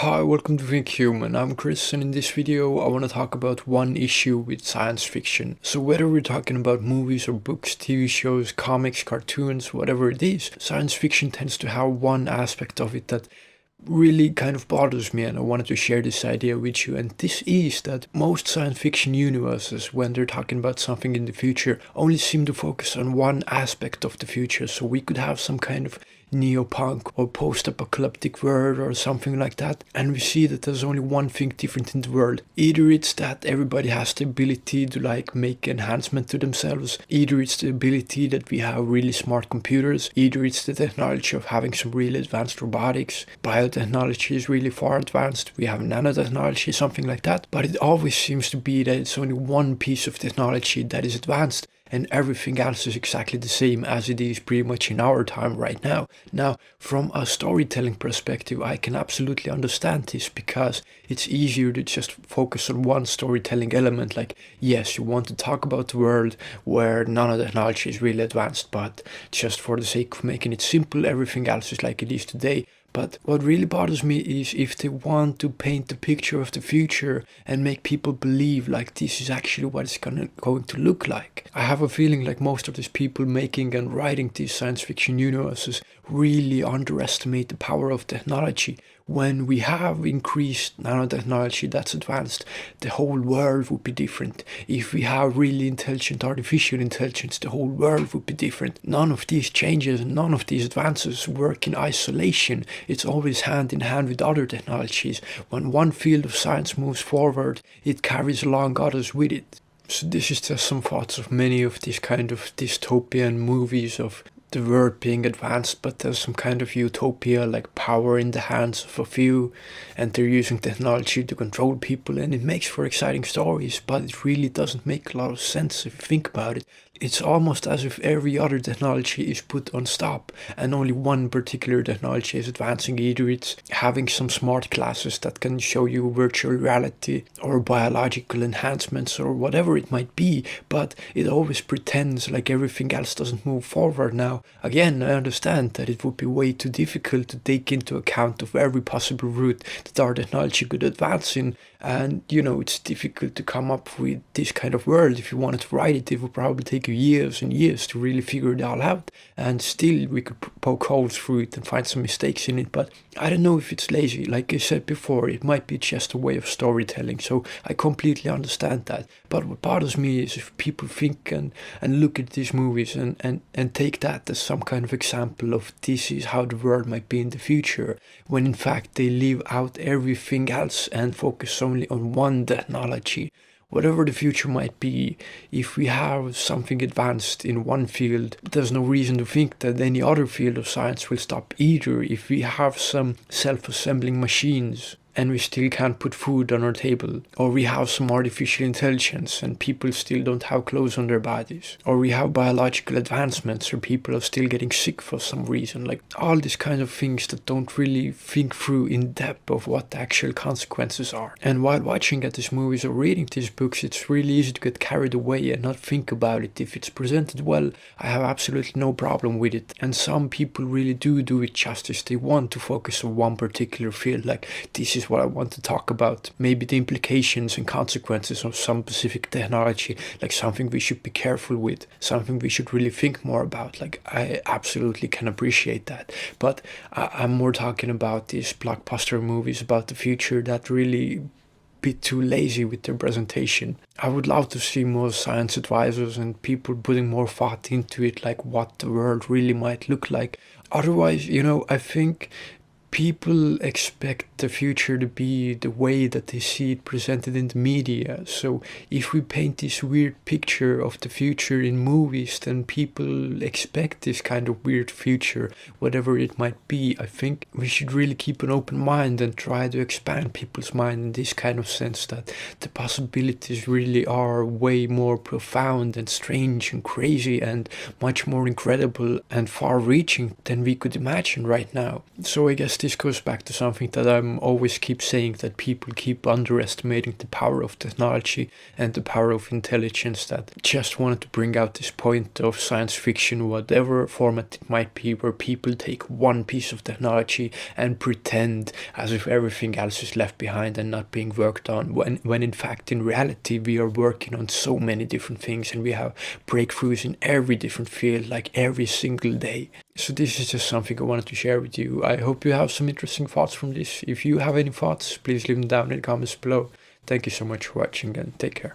Hi, welcome to Think Human. I'm Chris, and in this video I want to talk about one issue with science fiction. So whether we're talking about movies or books, TV shows, comics, cartoons, whatever it is, science fiction tends to have one aspect of it that really kind of bothers me, and I wanted to share this idea with you. And this is that most science fiction universes, when they're talking about something in the future, only seem to focus on one aspect of the future. So we could have some kind of neopunk or post-apocalyptic world or something like that, and we see that there's only one thing different in the world. Either it's that everybody has the ability to make enhancement to themselves, either it's the ability that we have really smart computers, either it's the technology of having some really advanced robotics, biotechnology is really far advanced, we have nanotechnology, something like that. But it always seems to be that it's only one piece of technology that is advanced, and everything else is exactly the same as it is pretty much in our time right now. Now, from a storytelling perspective, I can absolutely understand this, because it's easier to just focus on one storytelling element. Like, yes, you want to talk about the world where nanotechnology is really advanced, but just for the sake of making it simple, everything else is like it is today. But what really bothers me is if they want to paint the picture of the future and make people believe like this is actually what it's going to look like. I have a feeling like most of these people making and writing these science fiction universes really underestimate the power of technology. When we have increased nanotechnology that's advanced, the whole world would be different. If we have really intelligent artificial intelligence, the whole world would be different. None of these changes and none of these advances work in isolation. It's always hand in hand with other technologies. When one field of science moves forward, it carries along others with it. So this is just some thoughts of many of these kind of dystopian movies of the world being advanced, but there's some kind of utopia, like power in the hands of a few, and they're using technology to control people, and it makes for exciting stories, but it really doesn't make a lot of sense if you think about it. It's almost as if every other technology is put on stop and only one particular technology is advancing. Either it's having some smart glasses that can show you virtual reality or biological enhancements or whatever it might be, but it always pretends like everything else doesn't move forward. Now, again, I understand that it would be way too difficult to take into account of every possible route that our technology could advance in, and it's difficult to come up with this kind of world. If you wanted to write it, it would probably take you years and years to really figure it all out, and still we could poke holes through it and find some mistakes in it. But I don't know if it's lazy. Like I said before, it might be just a way of storytelling, so I completely understand that. But what bothers me is if people think and look at these movies and take that as some kind of example of this is how the world might be in the future, when in fact they leave out everything else and focus only on one technology. Whatever the future might be, if we have something advanced in one field, there's no reason to think that any other field of science will stop either. If we have some self-assembling machines and we still can't put food on our table, or we have some artificial intelligence and people still don't have clothes on their bodies, or we have biological advancements or people are still getting sick for some reason, like all these kinds of things that don't really think through in depth of what the actual consequences are. And while watching at these movies or reading these books, it's really easy to get carried away and not think about it. If it's presented well, I have absolutely no problem with it, and some people really do it justice. They want to focus on one particular field, like this is what I want to talk about, maybe the implications and consequences of some specific technology, like something we should be careful with, something we should really think more about. Like, I absolutely can appreciate that, but I'm more talking about these blockbuster movies about the future that really bit too lazy with their presentation. I would love to see more science advisors and people putting more thought into it, like what the world really might look like. Otherwise, I think people expect the future to be the way that they see it presented in the media. So if we paint this weird picture of the future in movies, then people expect this kind of weird future, whatever it might be. I think we should really keep an open mind and try to expand people's mind in this kind of sense, that the possibilities really are way more profound and strange and crazy and much more incredible and far-reaching than we could imagine right now. So I guess this goes back to something that I'm always keep saying, that people keep underestimating the power of technology and the power of intelligence. That just wanted to bring out this point of science fiction, whatever format it might be, where people take one piece of technology and pretend as if everything else is left behind and not being worked on, when in fact in reality we are working on so many different things and we have breakthroughs in every different field, like every single day. So this is just something I wanted to share with you. I hope you have some interesting thoughts from this. If you have any thoughts, please leave them down in the comments below. Thank you so much for watching and take care.